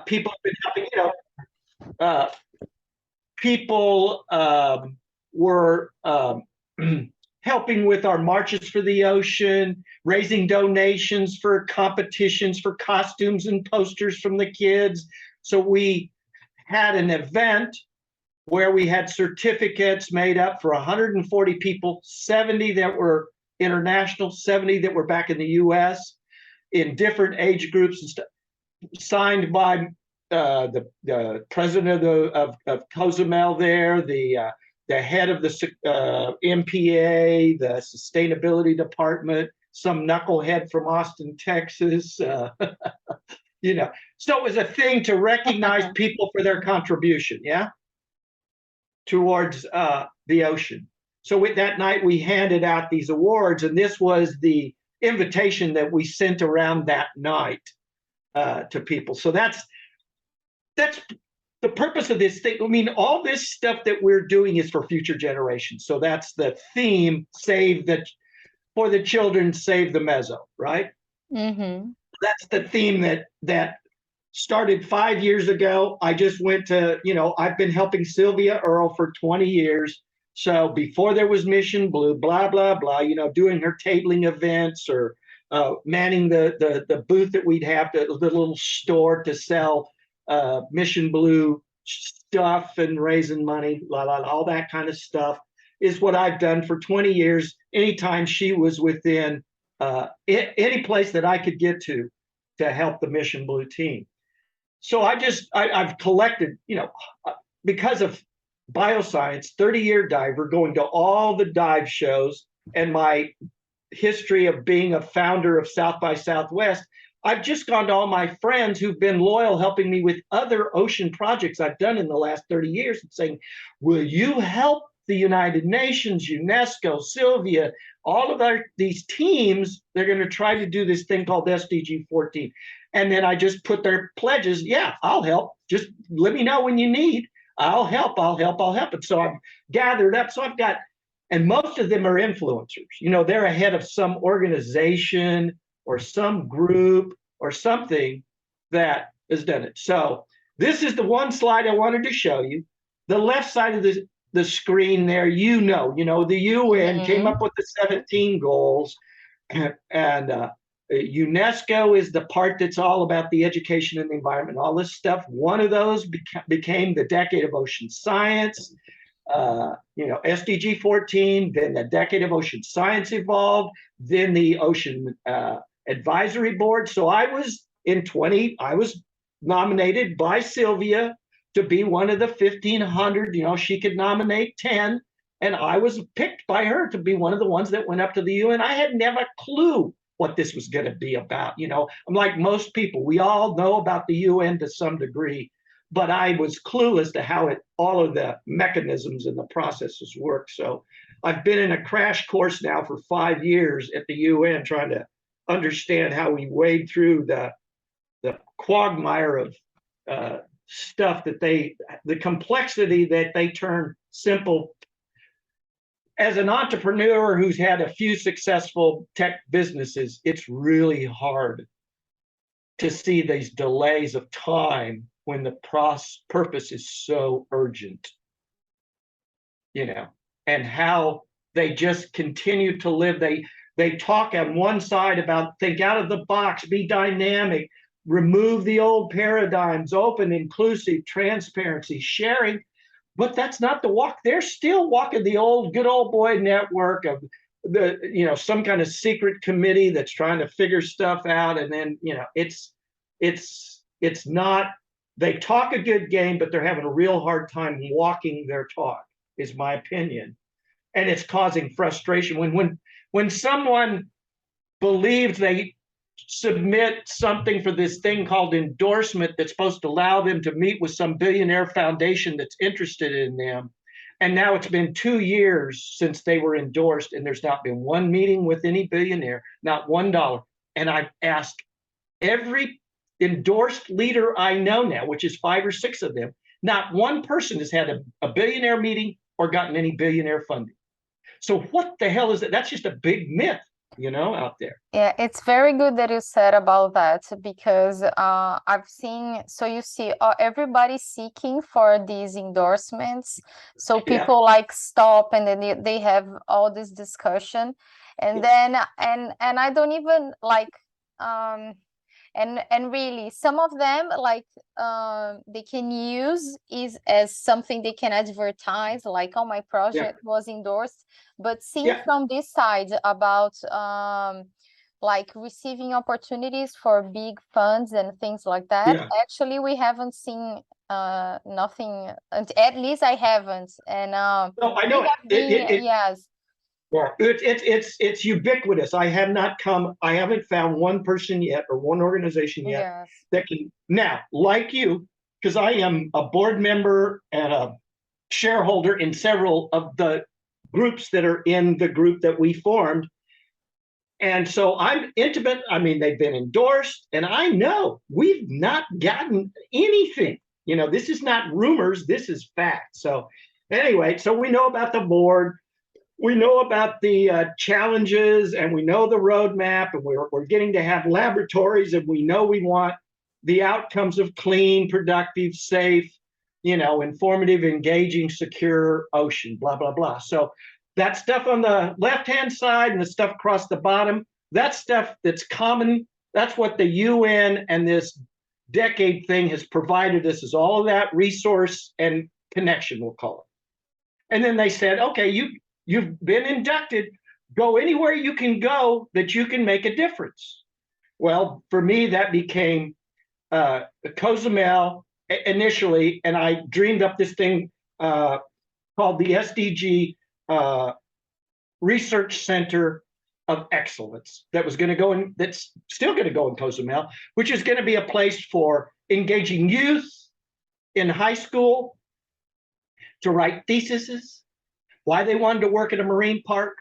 People have been helping, uh, people were helping with our marches for the ocean, raising donations for competitions for costumes and posters from the kids. So we had an event where we had certificates made up for 140 people, 70 that were international, 70 that were back in the US in different age groups and stuff, signed by the president of Cozumel there, the head of the MPA, the sustainability department, some knucklehead from Austin, Texas. So it was a thing to recognize people for their contribution, towards the ocean. So with that night, we handed out these awards, and this was the invitation that we sent around that night to people. So that's the purpose of this thing. I mean, all this stuff that we're doing is for future generations. So that's the theme: for the children, save the meso, right? Mm-hmm. That's the theme that started 5 years ago. I just went to, I've been helping Sylvia Earle for 20 years. So before there was Mission Blue, blah, blah, blah, doing her tabling events or manning the booth that we'd have, the little store to sell Mission Blue stuff and raising money, all that kind of stuff is what I've done for 20 years. Anytime she was within any place that I could get to help the Mission Blue team. So I've collected, because of bioscience, 30-year diver, going to all the dive shows, and my history of being a founder of South by Southwest, I've just gone to all my friends who've been loyal, helping me with other ocean projects I've done in the last 30 years, and saying, will you help the United Nations, UNESCO, Sylvia, all of these teams? They're going to try to do this thing called SDG 14. And then I just put their pledges. Yeah, I'll help. Just let me know when you need. I'll help. And so I've gathered up. So I've got, and most of them are influencers. They're ahead of some organization or some group or something that has done it. So this is the one slide I wanted to show you. The left side of the screen there, the UN came up with the 17 goals, and UNESCO is the part that's all about the education and the environment, all this stuff. One of those became the Decade of Ocean Science, SDG 14, then the Decade of Ocean Science evolved, then the Ocean Advisory Board. So I was nominated by Sylvia to be one of the 1,500. She could nominate 10, and I was picked by her to be one of the ones that went up to the UN. I had never a clue what this was going to be about. I'm like most people. We all know about the UN to some degree, but I was clueless to how all of the mechanisms and the processes work. So I've been in a crash course now for 5 years at the UN, trying to understand how we wade through the quagmire of stuff the complexity that they turn simple. As an entrepreneur who's had a few successful tech businesses, it's really hard to see these delays of time when the purpose is so urgent, and how they just continue to live. They talk on one side about think out of the box, be dynamic, remove the old paradigms, open, inclusive, transparency, sharing. But that's not the walk. They're still walking the good old boy network of some kind of secret committee that's trying to figure stuff out. And then, it's not, they talk a good game, but they're having a real hard time walking their talk, is my opinion. And it's causing frustration. When someone believes they submit something for this thing called endorsement that's supposed to allow them to meet with some billionaire foundation that's interested in them, and now it's been 2 years since they were endorsed, and there's not been one meeting with any billionaire, not $1. And I've asked every endorsed leader I know now, which is 5 or 6 of them, not one person has had a billionaire meeting or gotten any billionaire funding. So what the hell is it? That's just a big myth. out there. Yeah, it's very good that you said about that, because I've seen, so you see everybody seeking for these endorsements. So Yeah. people like stop, and then they have all this discussion, and then and I don't even like um and really some of them like they can use is as something they can advertise, like, oh, my Yeah. project was endorsed. But seeing Yeah. from this side about like receiving opportunities for big funds and things like that, Yeah. actually we haven't seen nothing, at least I haven't. And No, I we know it. have been, yes, Yeah, it's ubiquitous. I haven't found one person yet or one organization yet yes, that can now, like you, because I am a board member and a shareholder in several of the groups that are in the group that we formed. And so I'm intimate. I mean, they've been endorsed, and I know we've not gotten anything. This is not rumors, this is fact. So, anyway, so we know about the board, we know about the challenges, and we know the roadmap, and we're getting to have laboratories, and we know we want the outcomes of clean, productive, safe, informative, engaging, secure ocean, blah, blah, blah. So that stuff on the left-hand side and the stuff across the bottom, that's stuff that's common. That's what the UN and this decade thing has provided us, is all of that resource and connection, we'll call it. And then they said, okay, you've been inducted, go anywhere you can go that you can make a difference. Well, for me, that became Cozumel initially, and I dreamed up this thing called the SDG Research Center of Excellence that was going to go in, that's still going to go in Cozumel, which is going to be a place for engaging youth in high school to write theses, why they wanted to work at a marine park,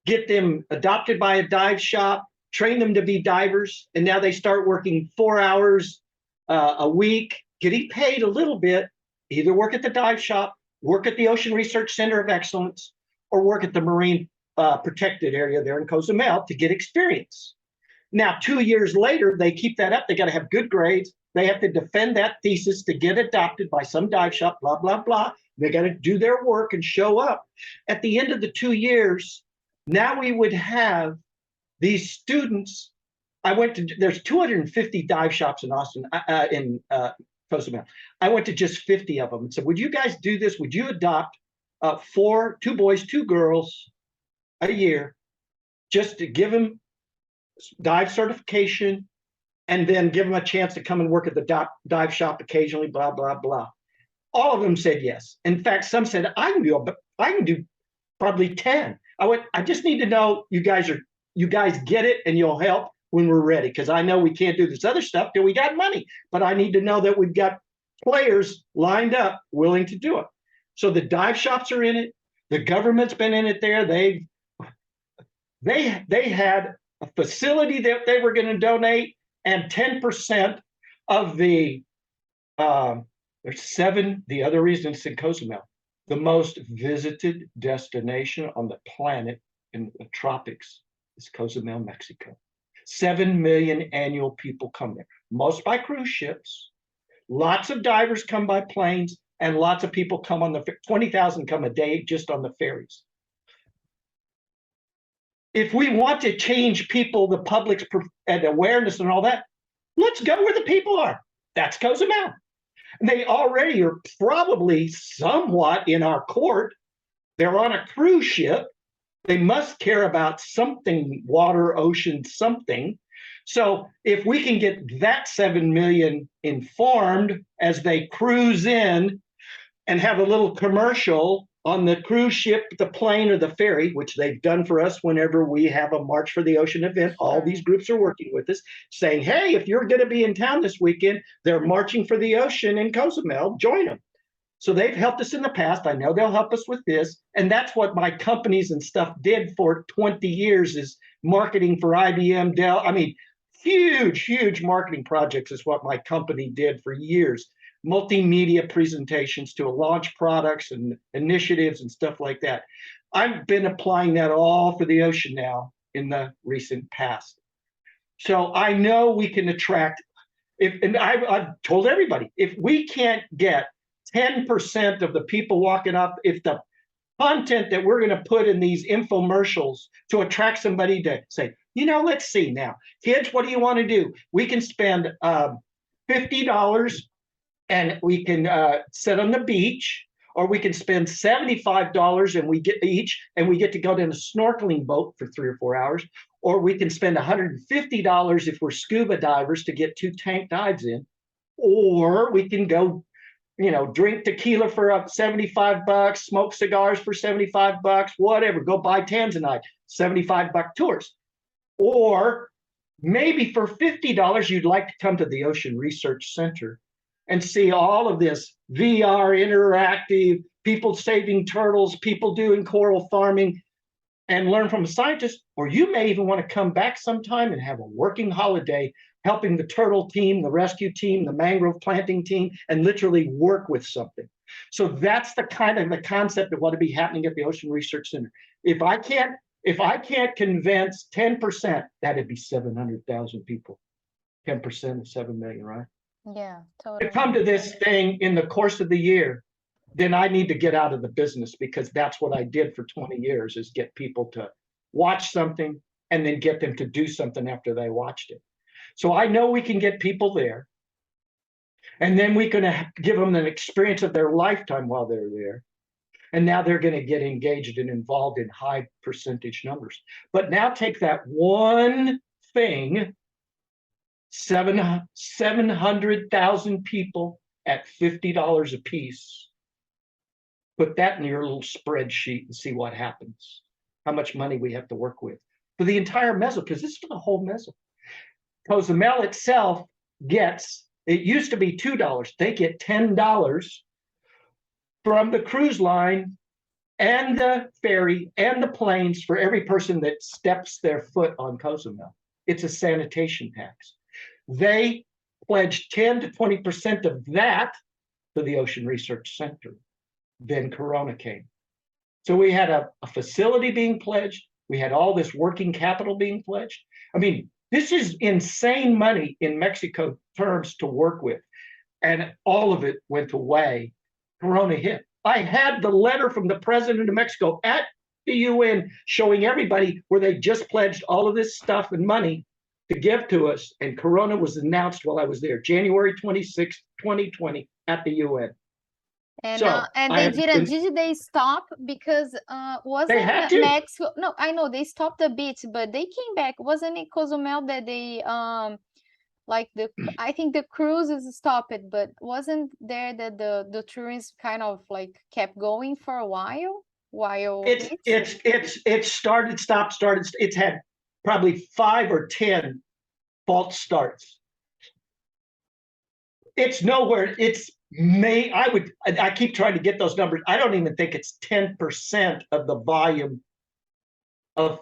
get them adopted by a dive shop, train them to be divers, and now they start working 4 hours a week, getting paid a little bit, either work at the dive shop, work at the Ocean Research Center of Excellence, or work at the marine protected area there in Cozumel to get experience. Now, 2 years later, they keep that up. They got to have good grades. They have to defend that thesis to get adopted by some dive shop, blah, blah, blah. They got to do their work and show up. At the end of the 2 years, now we would have these students. There's 250 dive shops in Austin, in Cozumel. I went to just 50 of them and said, would you guys do this? Would you adopt two boys, two girls a year, just to give them dive certification, and then give them a chance to come and work at the dive shop occasionally, blah, blah, blah. All of them said yes. In fact, some said, I can do probably 10. I just need to know you guys get it, and you'll help when we're ready, because I know we can't do this other stuff till we got money, but I need to know that we've got players lined up willing to do it. So the dive shops are in it. The government's been in it there. They had a facility that they were going to donate, and 10% of the there's 7 the other reasons in Cozumel, the most visited destination on the planet in the tropics is Cozumel, Mexico. 7 million annual people come there, most by cruise ships. Lots of divers come by planes, and lots of people come on the 20,000 come a day just on the ferries. If we want to change people, the public's and awareness and all that, let's go where the people are. That's Cozumel. And they already are probably somewhat in our court. They're on a cruise ship. They must care about something, water, ocean, something. So if we can get that 7 million informed as they cruise in, and have a little commercial on the cruise ship, the plane, or the ferry, which they've done for us whenever we have a March for the Ocean event. All these groups are working with us, saying, hey, if you're going to be in town this weekend, they're marching for the ocean in Cozumel, join them. So they've helped us in the past. I know they'll help us with this. And that's what my companies and stuff did for 20 years, is marketing for IBM, Dell. I mean, huge marketing projects is what my company did for years. Multimedia presentations to launch products and initiatives and stuff like that. I've been applying that all for the ocean now. in the recent past. So I know we can attract, and I've told everybody, if we can't get 10% of the people walking up, if the content that we're going to put in these infomercials to attract somebody to say, let's see now, kids, what do you want to do? We can spend $50 and we can sit on the beach, or we can spend $75 and we get to go in a snorkeling boat for 3 or 4 hours, or we can spend $150 if we're scuba divers to get 2 tank dives in, or we can go, drink tequila for $75, smoke cigars for $75, whatever, go buy Tanzanite, $75 tours. Or maybe for $50, you'd like to come to the Ocean Research Center and see all of this VR interactive, people saving turtles, people doing coral farming, and learn from a scientist. Or you may even want to come back sometime and have a working holiday helping the turtle team, the rescue team, the mangrove planting team, and literally work with something. So that's the concept of what would be happening at the Ocean Research Center. If I can't convince 10%, that'd be 700,000 people. 10% of 7 million, right? Yeah, totally. To come to this thing in the course of the year, then I need to get out of the business, because that's what I did for 20 years, is get people to watch something and then get them to do something after they watched it. So I know we can get people there, and then we're going to give them an experience of their lifetime while they're there. And now they're going to get engaged and involved in high percentage numbers. But now take that one thing, 700,000 people at $50 a piece. Put that in your little spreadsheet and see what happens. How much money we have to work with for the entire meso, because this is for the whole meso. Cozumel itself gets, it used to be $2. They get $10 from the cruise line and the ferry and the planes for every person that steps their foot on Cozumel. It's a sanitation tax. They pledged 10 to 20% of that to the Ocean Research Center. Then Corona came. So we had a facility being pledged. We had all this working capital being pledged. I mean, this is insane money in Mexico terms to work with. And all of it went away. Corona hit. I had the letter from the president of Mexico at the UN showing everybody where they just pledged all of this stuff and money to give to us. And Corona was announced while I was there, January 26, 2020, at the UN. And So, and I they have didn't. been- Did they stop because They had wasn't to. Mexico? No, I know they stopped a bit, but they came back. Wasn't it Cozumel that they like I think the cruises stopped it, but wasn't there that the tourists kind of like kept going for a while? It's started, stopped, started. It's had probably 5 or 10 false starts. It's nowhere. I keep trying to get those numbers. I don't even think it's 10% of the volume of,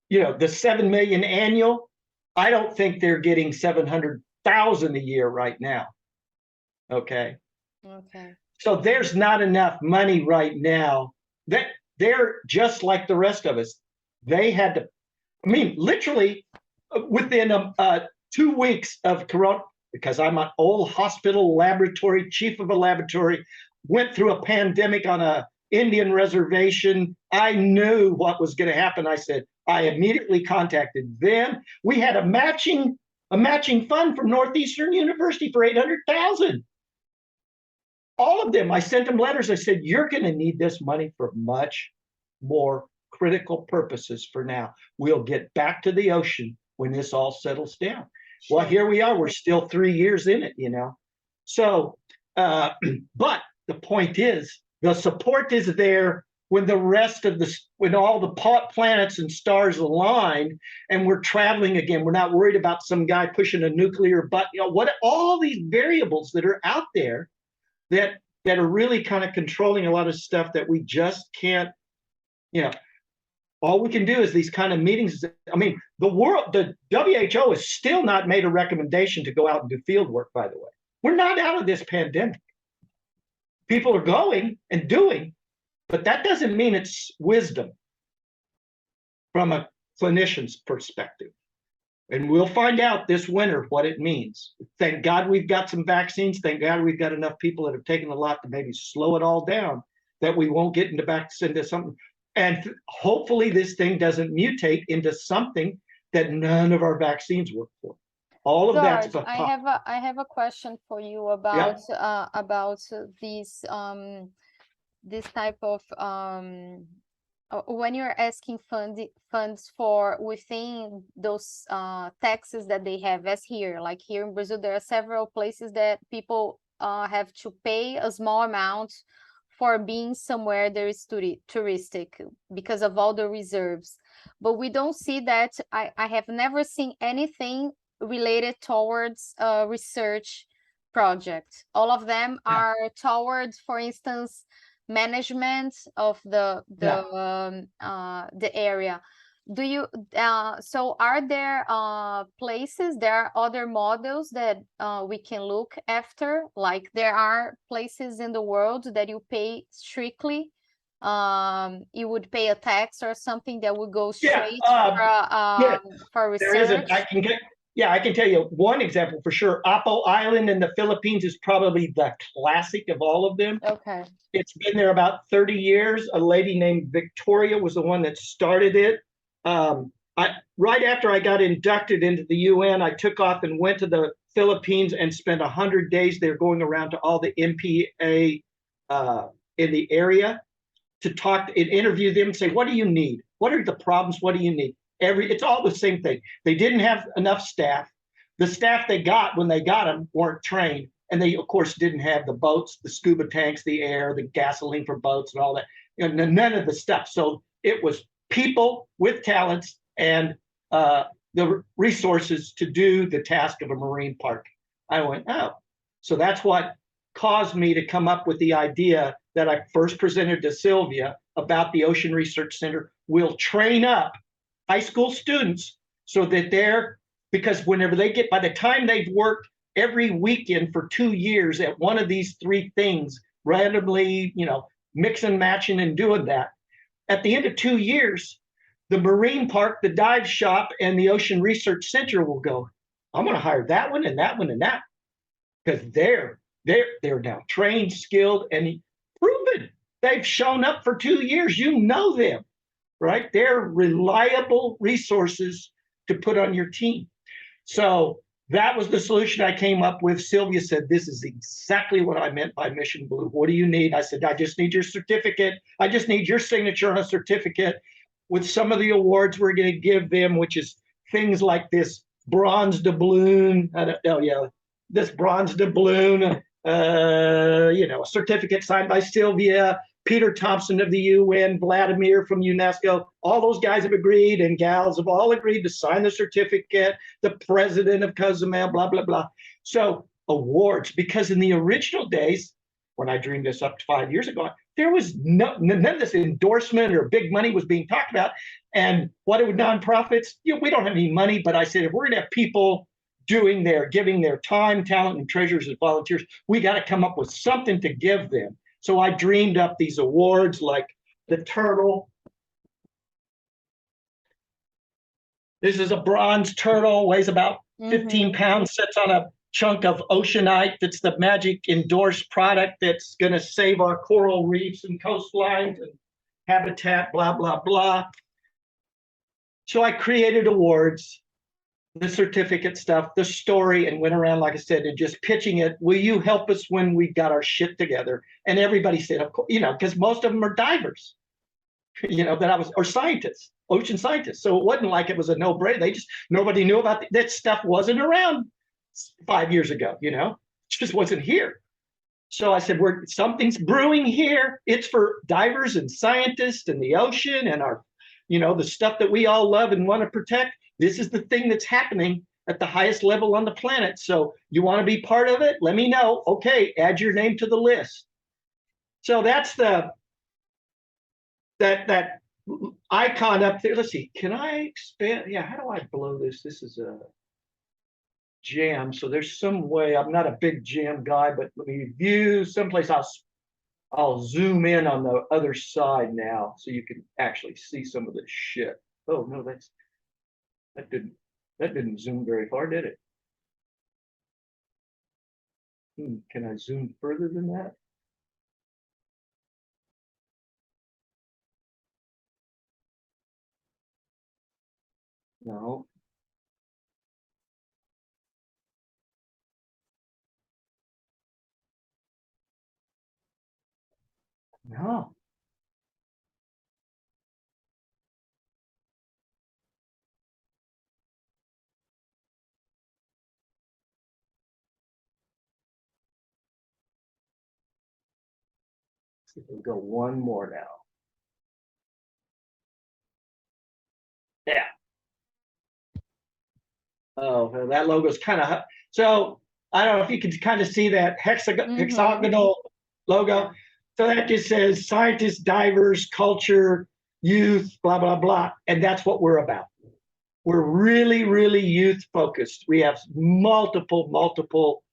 the 7 million annual. I don't think they're getting 700,000 a year right now. Okay. So there's not enough money right now. That they're just like the rest of us. They had to, literally within 2 weeks of Corona, because I'm an old hospital laboratory, chief of a laboratory, went through a pandemic on a Indian reservation. I knew what was going to happen. I immediately contacted them. We had a matching fund from Northeastern University for $800,000. All of them, I sent them letters. I said, you're going to need this money for much more critical purposes for now. We'll get back to the ocean when this all settles down. Sure. Well, here we are. We're still 3 years in it, So, but the point is, the support is there when when all the planets and stars align and we're traveling again. We're not worried about some guy pushing a nuclear button. All these variables that are out there that are really kind of controlling a lot of stuff that we just can't, all we can do is these kind of meetings. The WHO has still not made a recommendation to go out and do field work, by the way. We're not out of this pandemic. People are going and doing, but that doesn't mean it's wisdom from a clinician's perspective. And we'll find out this winter what it means. Thank God we've got some vaccines. Thank God we've got enough people that have taken a lot to maybe slow it all down, that we won't get into something. And hopefully this thing doesn't mutate into something that none of our vaccines work for. All of that's George, I have a question for you about this type of when you're asking funds for within those taxes that they have, as here, like here in Brazil, there are several places that people have to pay a small amount for being somewhere there is touristic because of all the reserves. But we don't see that. I have never seen anything related towards a research project. All of them are towards, for instance, management of the area. Do you so are there places, there are other models that we can look after, like there are places in the world that you pay strictly, you would pay a tax or something that would go straight for research? There isn't. I can tell you one example for sure. Apo Island in the Philippines is probably the classic of all of them. Okay. It's been there about 30 years. A lady named Victoria was the one that started it. Right after I got inducted into the UN, I took off and went to the Philippines and spent 100 days there going around to all the MPA in the area to talk and interview them and say, what do you need? What are the problems? What do you need? It's all the same thing. They didn't have enough staff. The staff they got when they got them weren't trained. And they, of course, didn't have the boats, the scuba tanks, the air, the gasoline for boats and all that. None of the stuff. So it was people with talents and the resources to do the task of a marine park. I went, oh. So that's what caused me to come up with the idea that I first presented to Sylvia about the Ocean Research Center. We'll train up high school students so that because whenever they get, by the time they've worked every weekend for 2 years at one of these 3 things, randomly, mix and matching and doing that, at the end of 2 years, the marine park, the dive shop, and the Ocean Research Center will go, I'm going to hire that one and that one and that, because they're now trained, skilled, and proven. They've shown up for 2 years. You know them, right? They're reliable resources to put on your team. So that was the solution I came up with. Sylvia said, this is exactly what I meant by Mission Blue. What do you need? I said, I just need your certificate. I just need your signature on a certificate with some of the awards we're going to give them, which is things like this bronze doubloon. This bronze doubloon, a certificate signed by Sylvia, Peter Thompson of the UN, Vladimir from UNESCO. All those guys have agreed, and gals have all agreed to sign the certificate. The president of Cozumel, blah, blah, blah. So awards, because in the original days, when I dreamed this up 5 years ago, there was none of this endorsement or big money was being talked about. And what are nonprofits? We don't have any money, but I said, if we're going to have people giving their time, talent, and treasures as volunteers, we got to come up with something to give them. So I dreamed up these awards like the turtle. This is a bronze turtle, weighs about 15 pounds, sits on a chunk of oceanite. That's the magic endorsed product that's going to save our coral reefs and coastlines and habitat, blah, blah, blah. So I created awards, the certificate stuff, the story, and went around, like I said, and just pitching it. Will you help us when we got our shit together? And everybody said, of course, because most of them are divers, or scientists, ocean scientists. So it wasn't like it was a no-brainer. Nobody knew about that stuff. Wasn't around 5 years ago, it just wasn't here. So I said, something's brewing here. It's for divers and scientists and the ocean and our, the stuff that we all love and want to protect. This is the thing that's happening at the highest level on the planet. So you want to be part of it? Let me know. Okay, add your name to the list. So that's that icon up there. Let's see. Can I expand? Yeah, how do I blow this? This is a jam. So there's some way. I'm not a big jam guy, but let me view someplace. I'll zoom in on the other side now so you can actually see some of this shit. Oh no, that's That didn't zoom very far, did it? Can I zoom further than that? No. No. We'll go one more now. Yeah. Oh, well, that logo's kind of so. I don't know if you can kind of see that hexagonal logo. So that just says scientists, divers, culture, youth, blah blah blah, and that's what we're about. We're really, really youth focused. We have multiple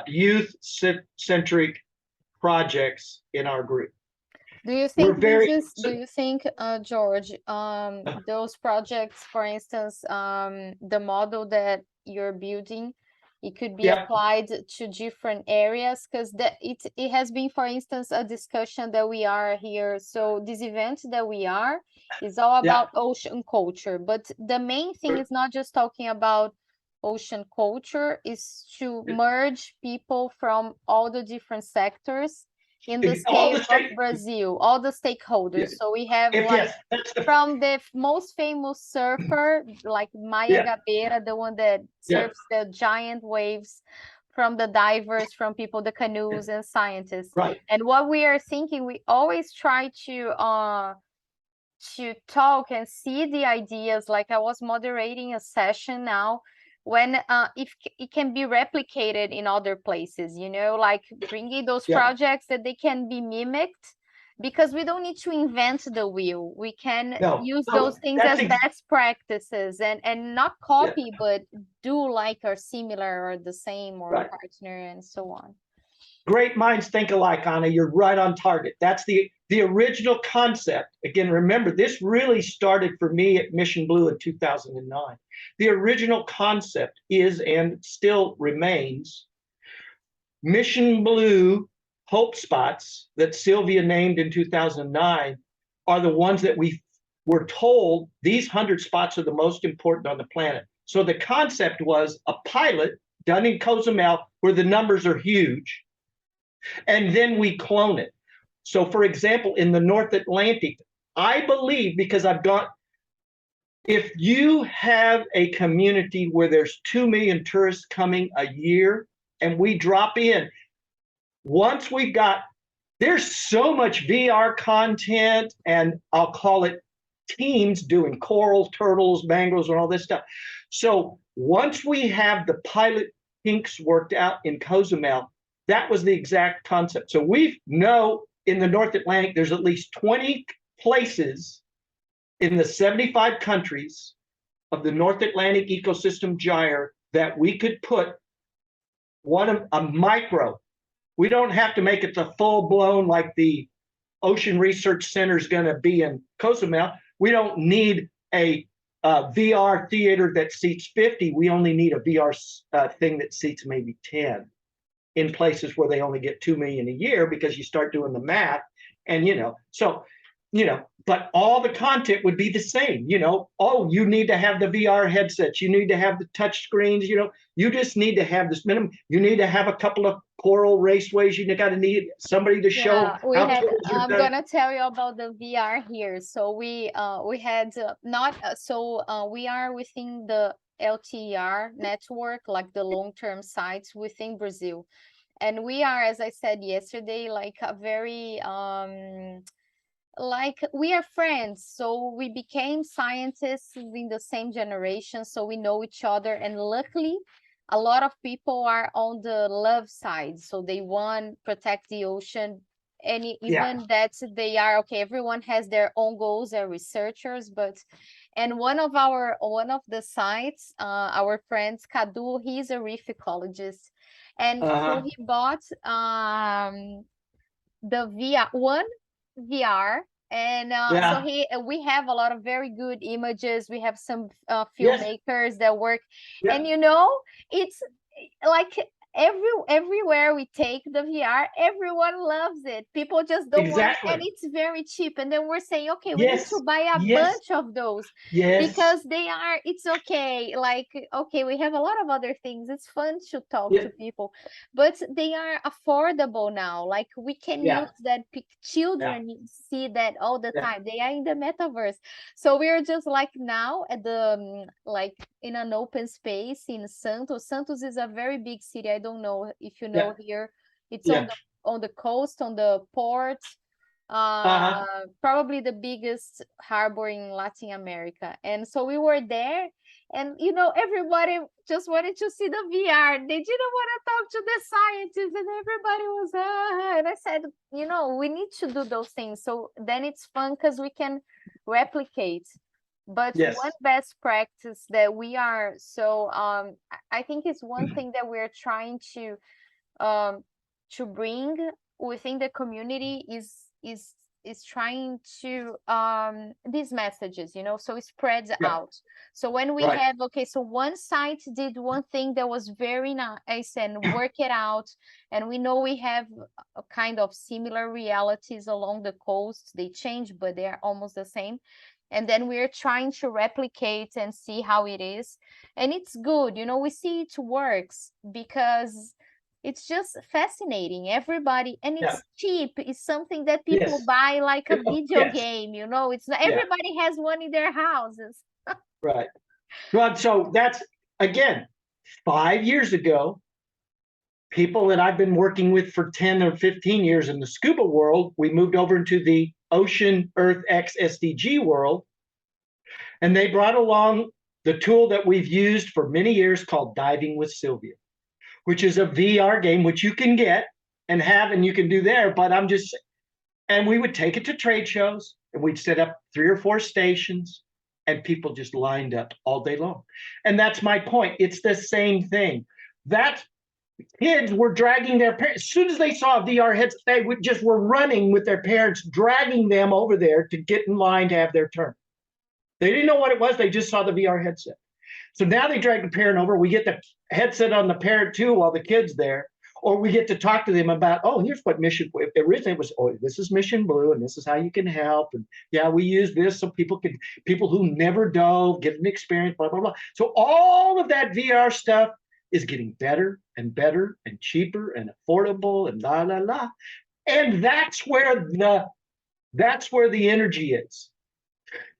youth centric projects in our group. Do you We're think very do you think, George, those projects, for instance, the model that you're building, it could be Yeah. applied to different areas? Because it has been, for instance, a discussion that we are here. So this event that we are is all about ocean culture, but the main thing is not just talking about ocean culture, is to merge people from all the different sectors in the scale of Brazil, all the stakeholders. So we have like from the most famous surfer, like Maya Gabeira, the one that surfs the giant waves, from the divers, from people, the canoes and scientists. Right. And what we are thinking, we always try to talk and see the ideas. Like I was moderating a session now when if it can be replicated in other places, you know, like bringing those projects that they can be mimicked, because we don't need to invent the wheel. We can use those things as best practices and not copy, but do like or similar or the same or partner and so on. Great minds think alike, Anna. You're right on target. That's the original concept. Again, remember, this really started for me at Mission Blue in 2009. The original concept is, and still remains, Mission Blue hope spots that Sylvia named in 2009 are the ones that we were told these 100 spots are the most important on the planet. So the concept was a pilot done in Cozumel where the numbers are huge, and then we clone it. So, for example, in the North Atlantic, I believe, because I've got, if you have a community where there's 2 million tourists coming a year and we drop in, once we've got, there's so much VR content, and I'll call it teams doing coral, turtles, mangroves, and all this stuff. So once we have the pilot kinks worked out in Cozumel, that was the exact concept. So we know in the North Atlantic, there's at least 20 places in the 75 countries of the North Atlantic ecosystem gyre that we could put a micro. We don't have to make it the full blown like the Ocean Research Center is going to be in Cozumel. We don't need a VR theater that seats 50. We only need a VR thing that seats maybe 10 in places where they only get 2 million a year, because you start doing the math and, but all the content would be the same, oh, you need to have the VR headsets. You need to have the touch screens, you just need to have this minimum. You need to have a couple of coral raceways. You got to need somebody to show. I'm going to tell you about the VR here. So we had we are within the LTER network, like the long-term sites within Brazil. And we are, as I said yesterday, like a very, like we are friends. So we became scientists in the same generation. So we know each other. And luckily, a lot of people are on the love side. So they want to protect the ocean. And even that they are, okay, everyone has their own goals, they're researchers, and one of the sites, our friends, Cadu, he's a reef ecologist. And so he bought the VR And so Yeah. we have a lot of very good images. We have some Yes. filmmakers that work, Yeah. and it's like everywhere we take the VR, everyone loves it. People just don't want it, and Exactly. it's very cheap. And then we're saying, okay, we need to Yes. buy a Yes. bunch of those Yes. because it's okay. Like, okay, we have a lot of other things. It's fun to talk Yeah. to people, but they are affordable now. Like, we can Yeah. use that. Yeah. Children see that all the Yeah. time. They are in the metaverse. So we're just like now at the like in an open space in Santos. Santos is a very big city. I don't know if you know Yeah. here. It's Yeah. on the coast, on the port. Uh-huh. Probably the biggest harbor in Latin America. And so we were there, and everybody just wanted to see the VR. They didn't want to talk to the scientists, and everybody was and I said, we need to do those things. So then it's fun because we can replicate. But one Yes. best practice that we are so I think it's one thing that we're trying um bring within the community is trying to these messages, so it spreads Yeah. out. So when we Right. have, okay, so one site did one thing that was very nice and work it out, and we know we have a kind of similar realities along the coast. They change, but they're almost the same. And then we're trying to replicate and see how it is. And it's good, we see it works because it's just fascinating. Everybody, and Yeah. it's cheap. It's something that people Yes. buy like a Oh, video yes. game. It's not Yeah. everybody has one in their houses. Right. Well, so that's again, 5 years ago, people that I've been working with for 10 or 15 years in the scuba world, we moved over into the Ocean Earth X SDG world, and they brought along the tool that we've used for many years called Diving with Sylvia, which is a VR game which you can get and have and you can do there. But and we would take it to trade shows and we'd set up 3 or 4 stations and people just lined up all day long. And that's my point. It's the same thing. That kids were dragging their parents. As soon as they saw a VR headset, they were running with their parents, dragging them over there to get in line to have their turn. They didn't know what it was. They just saw the VR headset. So now they drag the parent over. We get the headset on the parent too while the kid's there. Or we get to talk to them about, oh, here's what mission. Originally it was, oh, this is Mission Blue, and this is how you can help. And yeah, we use this so people who never dove get an experience, blah, blah, blah. So all of that VR stuff is getting better and better and cheaper and affordable and la la la. And that's where the energy is.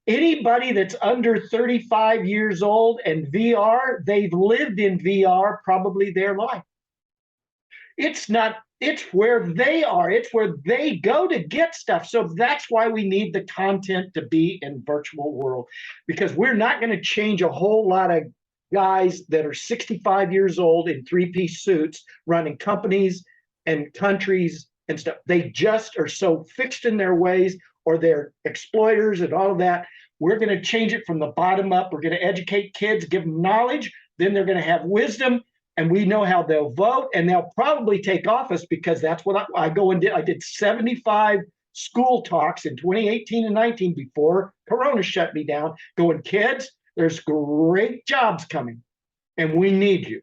Anybody that's under 35 years old and VR, they've lived in VR probably their life. It's where they are. It's where they go to get stuff. So that's why we need the content to be in virtual world, because we're not going to change a whole lot of guys that are 65 years old in 3-piece suits running companies and countries and stuff. They just are so fixed in their ways, or they're exploiters and all of that. We're going to change it from the bottom up. We're going to educate kids, give them knowledge. Then they're going to have wisdom, and we know how they'll vote, and they'll probably take office, because that's what I go and did. I did 75 school talks in 2018 and 19 before Corona shut me down, going, kids, there's great jobs coming, and we need you.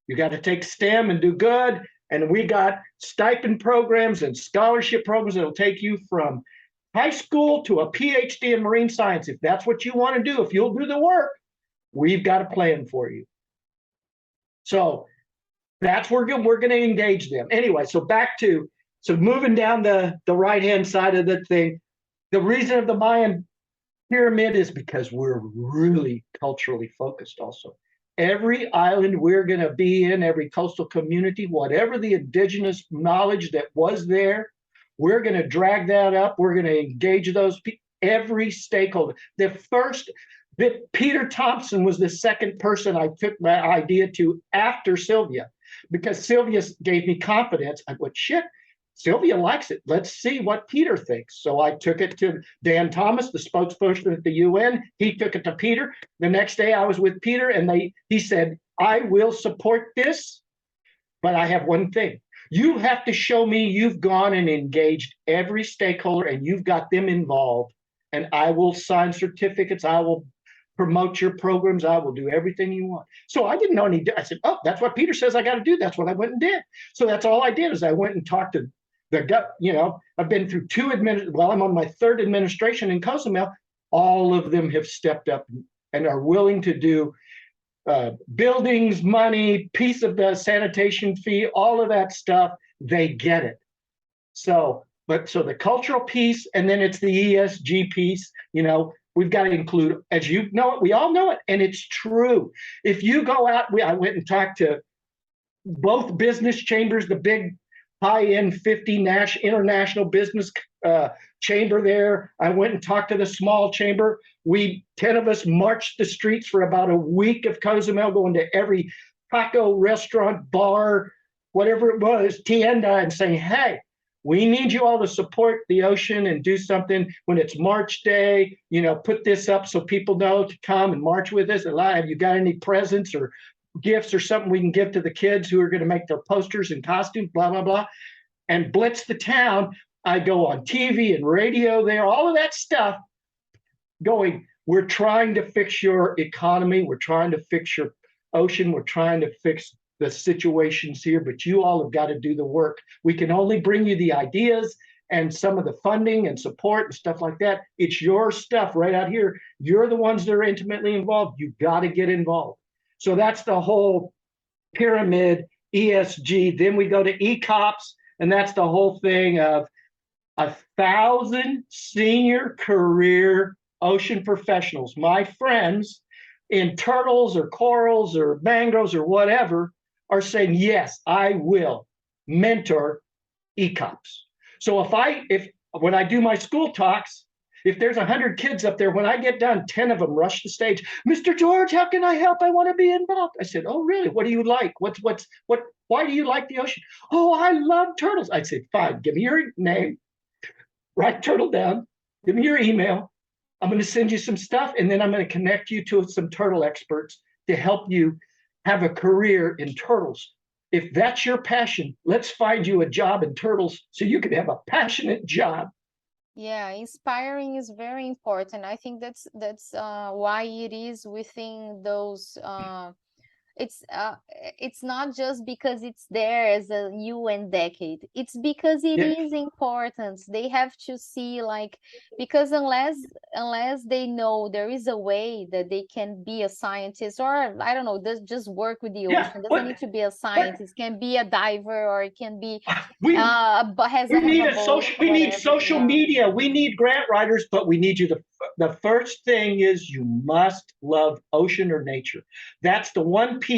You got to take STEM and do good. And we got stipend programs and scholarship programs that'll take you from high school to a PhD in marine science. If that's what you want to do, if you'll do the work, we've got a plan for you. So that's where we're going to engage them. Anyway, so moving down the right-hand side of the thing, the reason of the Mayan pyramid is because we're really culturally focused also. Every island we're going to be in, every coastal community, whatever the indigenous knowledge that was there, we're going to drag that up. We're going to engage those people, every stakeholder. Peter Thompson was the second person I took my idea to after Sylvia, because Sylvia gave me confidence. I went, shit, Sylvia likes it. Let's see what Peter thinks. So I took it to Dan Thomas, the spokesperson at the UN. He took it to Peter. The next day I was with Peter, and he said, I will support this, but I have one thing. You have to show me you've gone and engaged every stakeholder and you've got them involved. And I will sign certificates. I will promote your programs. I will do everything you want. So I didn't know any. I said, oh, that's what Peter says I got to do. That's what I went and did. So that's all I did is I went and talked to the gut. I've been through I'm on my third administration in Cozumel. All of them have stepped up and are willing to do buildings, money, piece of the sanitation fee, all of that stuff. They get it. So the cultural piece, and then it's the ESG piece, we've got to include, as you know it, we all know it, and it's true. If you go out, I went and talked to both business chambers, the big high-end 50 international business chamber there. I went and talked to the small chamber. 10 of us marched the streets for about a week of Cozumel, going to every taco restaurant, bar, whatever it was, tienda, and saying, hey, we need you all to support the ocean and do something when it's March Day, put this up so people know to come and march with us. Have you got any presents or gifts or something we can give to the kids who are going to make their posters and costumes, blah, blah, blah, and blitz the town. I go on TV and radio there, all of that stuff going, we're trying to fix your economy. We're trying to fix your ocean. We're trying to fix the situations here, but you all have got to do the work. We can only bring you the ideas and some of the funding and support and stuff like that. It's your stuff right out here. You're the ones that are intimately involved. You've got to get involved. So that's the whole pyramid, ESG. Then we go to ECOPS, and that's the whole thing of 1,000 senior career ocean professionals, my friends in turtles or corals or mangroves or whatever, are saying, yes, I will mentor ECOPS. So when I do my school talks, if there's 100 kids up there, when I get done, 10 of them rush the stage. Mr. George, how can I help? I want to be involved. I said, oh, really? What do you like? Why do you like the ocean? Oh, I love turtles. I said, fine, give me your name, write turtle down, give me your email. I'm going to send you some stuff, and then I'm going to connect you to some turtle experts to help you have a career in turtles. If that's your passion, let's find you a job in turtles so you can have a passionate job. Yeah, inspiring is very important. I think that's why it is within those it's not just because it's there as a UN decade. It's because it is important. They have to see, like, because unless they know there is a way that they can be a scientist, or I don't know, just work with the ocean. Doesn't need to be a scientist. Can be a diver, or it can be we need social media. We need grant writers, but we need you to. The first thing is you must love ocean or nature. That's the one piece.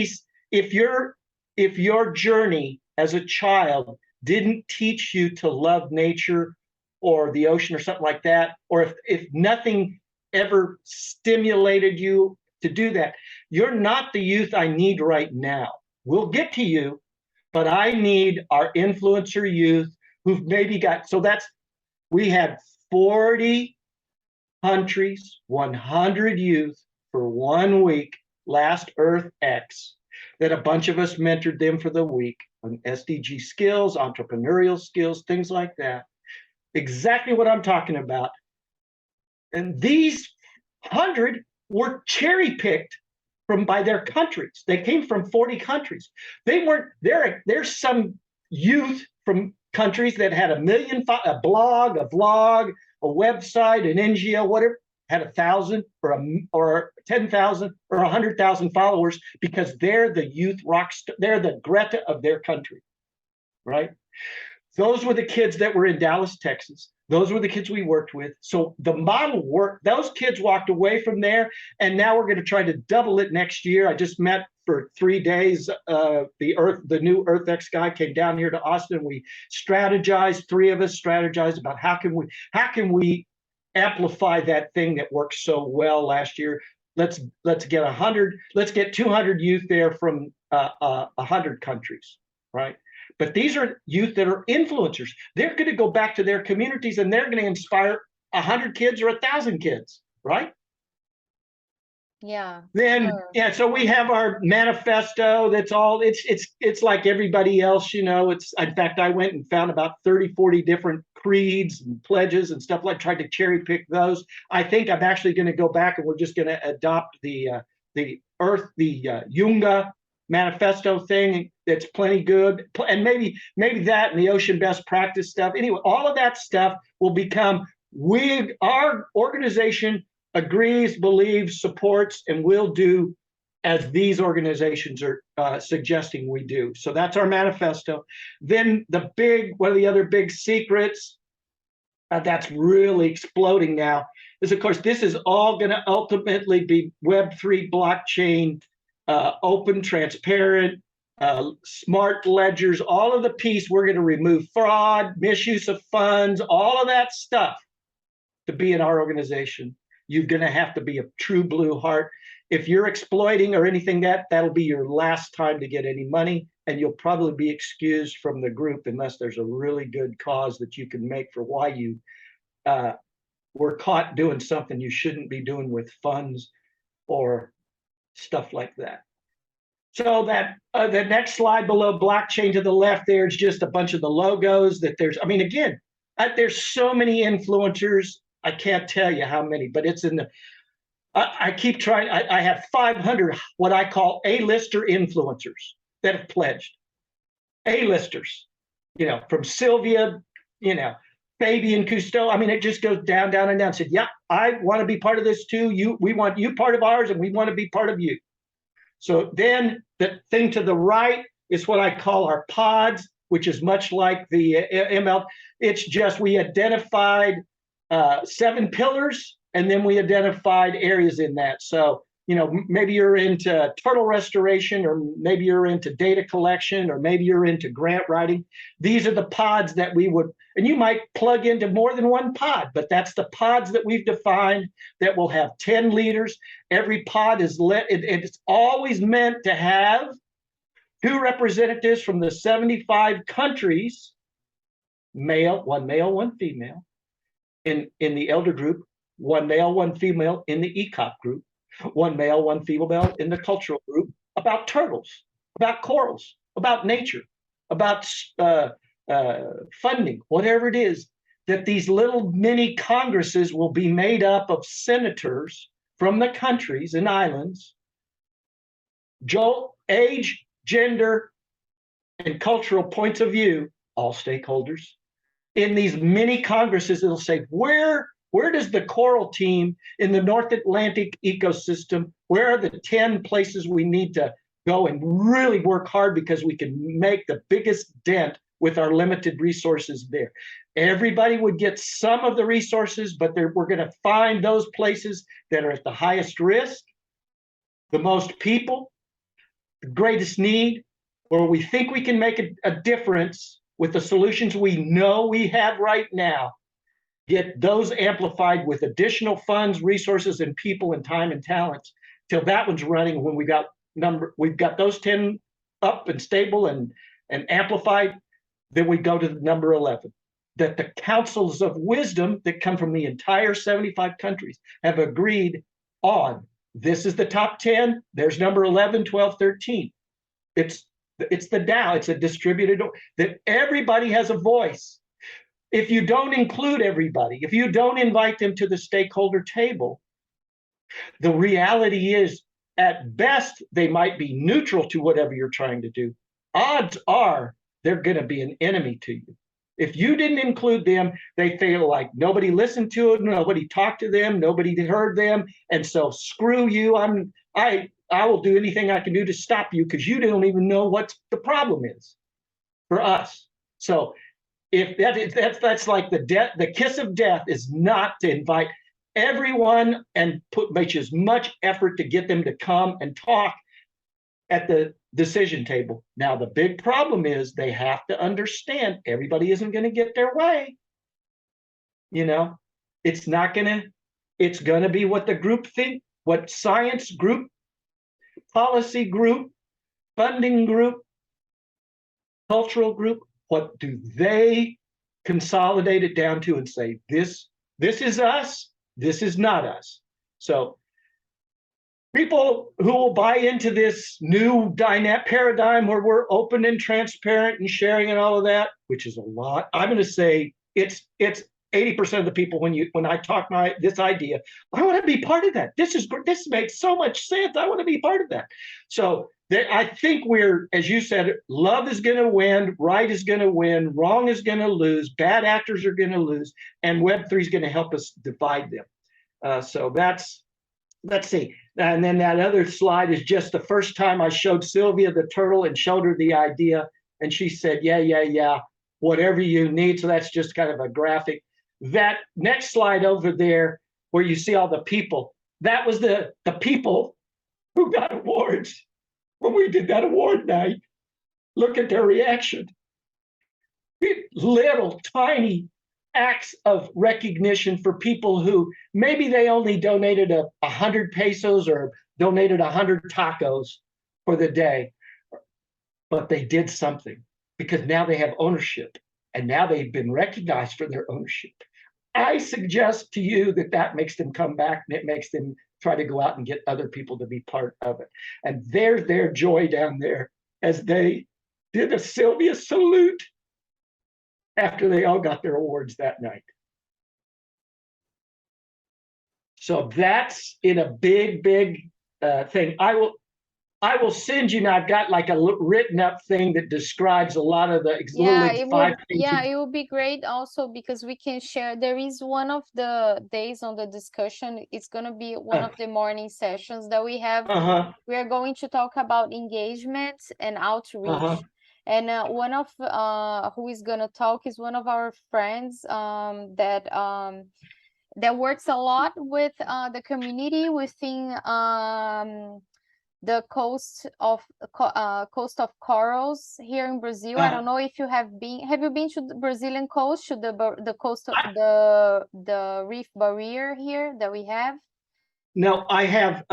If your journey as a child didn't teach you to love nature or the ocean or something like that, or if nothing ever stimulated you to do that, you're not the youth I need right now. We'll get to you, but I need our influencer youth who've maybe we had 40 countries, 100 youth for 1 week, last Earth X, that a bunch of us mentored them for the week on SDG skills, entrepreneurial skills, things like that. Exactly what I'm talking about. And these 100 were cherry-picked by their countries. They came from 40 countries. They weren't there. There's some youth from countries that had a blog, a vlog, a website, an NGO, whatever, had 1,000 or 10,000 or 100,000 followers because they're the youth they're the Greta of their country, right? Those were the kids that were in Dallas, Texas. Those were the kids we worked with. So the model worked. Those kids walked away from there, and now we're going to try to double it next year. I just met for 3 days. The new Earth X guy came down here to Austin. We strategized. 3 of us strategized about how can we amplify that thing that worked so well last year. Let's get 100. Let's get 200 youth there from 100 countries, right? But these are youth that are influencers. They're going to go back to their communities and they're going to inspire 100 kids or 1,000 kids, right? Yeah, Then, sure. yeah, so we have our manifesto. That's all. It's like everybody else, It's, in fact, I went and found about 30, 40 different creeds and pledges and stuff, like tried to cherry pick those. I think I'm actually going to go back and we're just going to adopt the Yunga manifesto thing. That's plenty good. And maybe that and the ocean best practice stuff. Anyway, all of that stuff will become, our organization agrees, believes, supports, and will do as these organizations are suggesting we do. So that's our manifesto. Then one of the other big secrets that's really exploding now is, of course, this is all going to ultimately be Web3 blockchain, open, transparent, smart ledgers, all of the piece. We're going to remove fraud, misuse of funds, all of that stuff to be in our organization. You're going to have to be a true blue heart. If you're exploiting or anything, that'll be your last time to get any money, and you'll probably be excused from the group unless there's a really good cause that you can make for why you were caught doing something you shouldn't be doing with funds or stuff like that. So that the next slide below blockchain to the left there is just a bunch of the logos that there's. I mean, again, there's so many influencers. I can't tell you how many, but it's in the. I keep trying. I have 500 what I call A-lister influencers that have pledged. A-listers, from Sylvia, Fabian Cousteau. I mean, it just goes down, down, and down. Said, yeah, I want to be part of this too. We want you part of ours, and we want to be part of you. So then the thing to the right is what I call our pods, which is much like the ML. It's just we identified 7 pillars, and then we identified areas in that. So, maybe you're into turtle restoration, or maybe you're into data collection, or maybe you're into grant writing. These are the pods that we would, and you might plug into more than one pod, but that's the pods that we've defined that will have 10 leaders. Every pod it's always meant to have 2 representatives from the 75 countries, one male, one female, in the elder group, 1 male, 1 female in the ECOP group, 1 male, 1 female in the cultural group, about turtles, about corals, about nature, about funding, whatever it is, that these little mini congresses will be made up of senators from the countries and islands, age, gender, and cultural points of view, all stakeholders. In these mini congresses, it'll say, where does the coral team in the North Atlantic ecosystem, where are the 10 places we need to go and really work hard because we can make the biggest dent with our limited resources there? Everybody would get some of the resources, but we're going to find those places that are at the highest risk, the most people, the greatest need, where we think we can make a difference with the solutions we know we have right now, get those amplified with additional funds, resources, and people, and time and talents, till that one's running. When we've got those 10 up and stable and amplified, then we go to the number 11. That the councils of wisdom that come from the entire 75 countries have agreed on. This is the top 10. There's number 11, 12, 13. It's the DAO. It's a distributed, that everybody has a voice. If you don't include everybody, if you don't invite them to the stakeholder table, the reality is, at best, they might be neutral to whatever you're trying to do. Odds are they're going to be an enemy to you. If you didn't include them, they feel like nobody listened to them, nobody talked to them, nobody heard them, and so screw you. I will do anything I can do to stop you because you don't even know what the problem is for us. So if that's like the kiss of death is not to invite everyone and make as much effort to get them to come and talk at the decision table. Now, the big problem is they have to understand everybody isn't going to get their way. It's going to be what the group think, what science group, policy group, funding group, cultural group, what do they consolidate it down to and say, this is us, this is not us. So people who will buy into this new paradigm where we're open and transparent and sharing and all of that, which is a lot. I'm going to say it's 80% of the people when I talk this idea, I want to be part of that. This makes so much sense. I want to be part of that. So I think as you said, love is going to win, right is going to win, wrong is going to lose, bad actors are going to lose, and Web3 is going to help us divide them. So let's see. And then that other slide is just the first time I showed Sylvia the turtle and showed her the idea. And she said, yeah, whatever you need. So that's just kind of a graphic. That next slide over there, where you see all the people, that was the people who got awards when we did that award night. Look at their reaction. Little tiny acts of recognition for people who maybe they only donated 100 pesos or donated 100 tacos for the day, but they did something because now they have ownership and now they've been recognized for their ownership. I suggest to you that makes them come back and it makes them try to go out and get other people to be part of it. And there's their joy down there as they did a Sylvia salute after they all got their awards that night. So that's in a big thing. I will send you now. I've got like a written up thing that describes a lot of the it would be great also because we can share. There is one of the days on the discussion. It's going to be one of the morning sessions that we have. We are going to talk about engagement and outreach. And one of who is gonna talk is one of our friends that works a lot with the community within the coast of corals here in Brazil. I don't know if you have been. Have you been to the Brazilian coast, to the coast of the reef barrier here that we have? No, I have.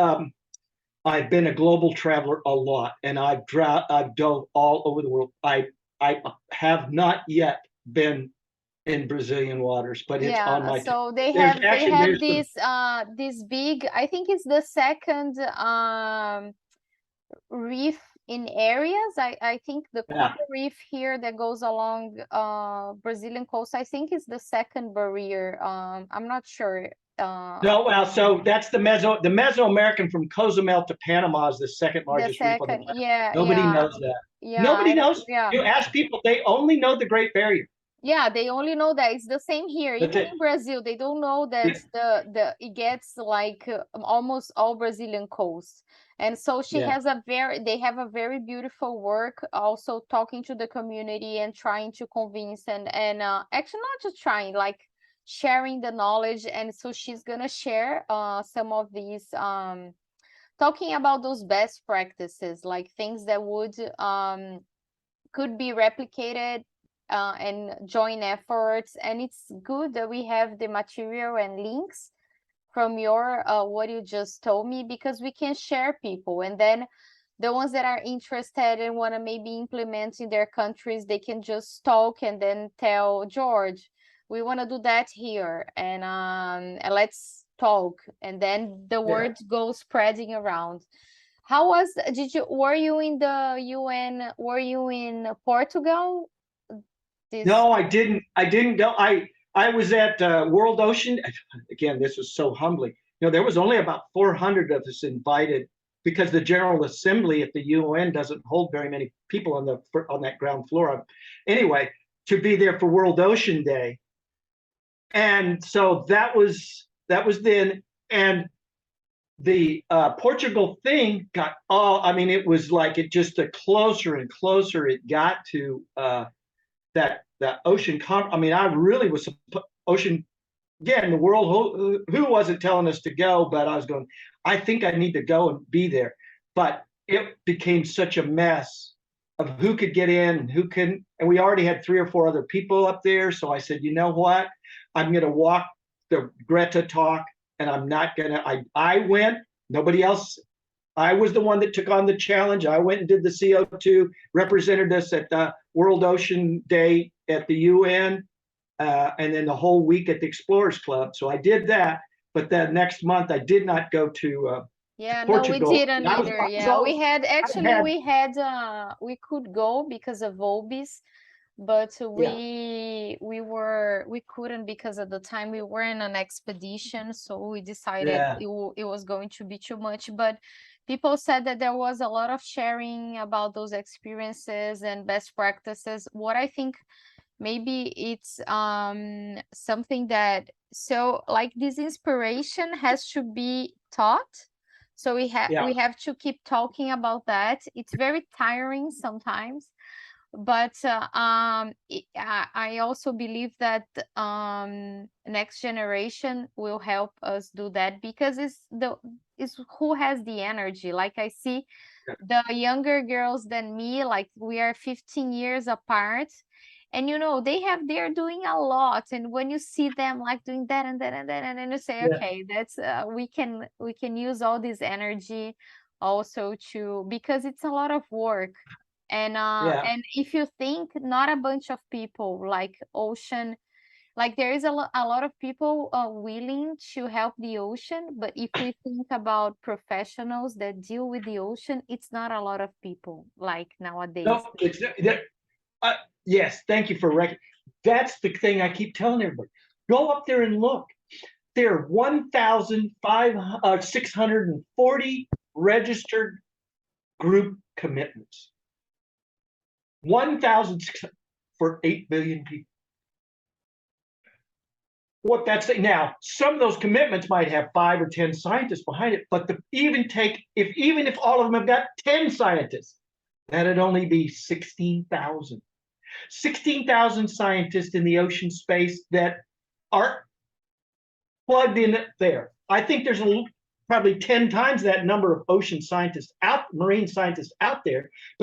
I've been a global traveler a lot, and I've dove all over the world. I have not yet been in Brazilian waters, but it's on my. So they have this big. I think it's the second reef in areas. I think the coral reef here that goes along Brazilian coast, I think is the second barrier. I'm not sure. No, well, so that's the Mesoamerican from Cozumel to Panama is the second largest reef on the planet. Nobody knows that. Nobody knows. You ask people, they only know the Great Barrier. Yeah, they only know that. It's the same here. Even in Brazil, they don't know that it gets like almost all Brazilian coast. And so they have a very beautiful work also talking to the community and trying to convince and actually not just trying, like sharing the knowledge. And so she's gonna share some of these talking about those best practices, like things that would could be replicated and join efforts. And it's good that we have the material and links from your what you just told me, because we can share people, and then the ones that are interested and want to maybe implement in their countries, they can just talk and then tell George, we want to do that here, and let's talk, and then the word goes spreading around. How was were you in the UN? Were you in Portugal? No, I didn't go. I was at World Ocean. Again, this was so humbling. There was only about 400 of us invited because the General Assembly at the UN doesn't hold very many people on that ground floor. Anyway, to be there for World Ocean Day, and so that was then. And the Portugal thing got it was like it just closer and closer it got to that ocean. I really was ocean. Again, the world who wasn't telling us to go, but I was going, I think I need to go and be there. But it became such a mess of who could get in and who couldn't. And we already had 3 or 4 other people up there. So I said, you know what? I'm going to walk the Greta talk, and I'm not going to, I went, nobody else. I was the one that took on the challenge. I went and did the CO2, represented us at the World Ocean Day at the UN. And then the whole week at the Explorers Club. So I did that, but then next month I did not go to Yeah, no, we Portugal. didn't And either. Yeah, we had actually had we could go because of OBPS, but yeah, we couldn't because at the time we were in an expedition, so we decided yeah, it was going to be too much. But people said that there was a lot of sharing about those experiences and best practices. What I think maybe it's something that, so like this inspiration has to be taught, so yeah, we have to keep talking about that. It's very tiring sometimes, but I also believe that next generation will help us do that, because it's who has the energy. Like I see the younger girls than me, like we are 15 years apart, and they're doing a lot, and when you see them like doing that and that and that, and then you say, yeah, okay, that's we can use all this energy also to, because it's a lot of work. yeah. And if you think, not a bunch of people like ocean, like there is a lot of people willing to help the ocean, but if we think about professionals that deal with the ocean, it's not a lot of people like nowadays. No, it's that. Yes, thank you for That's the thing I keep telling everybody. Go up there and look. There are 1,640 registered group commitments. 1,000 for 8 billion people. What that's now, some of those commitments might have 5 or 10 scientists behind it, but even if all of them have got 10 scientists, that'd only be 16,000. 16,000 scientists in the ocean space that are plugged in there. I think there's probably 10 times that number of ocean scientists marine scientists out there.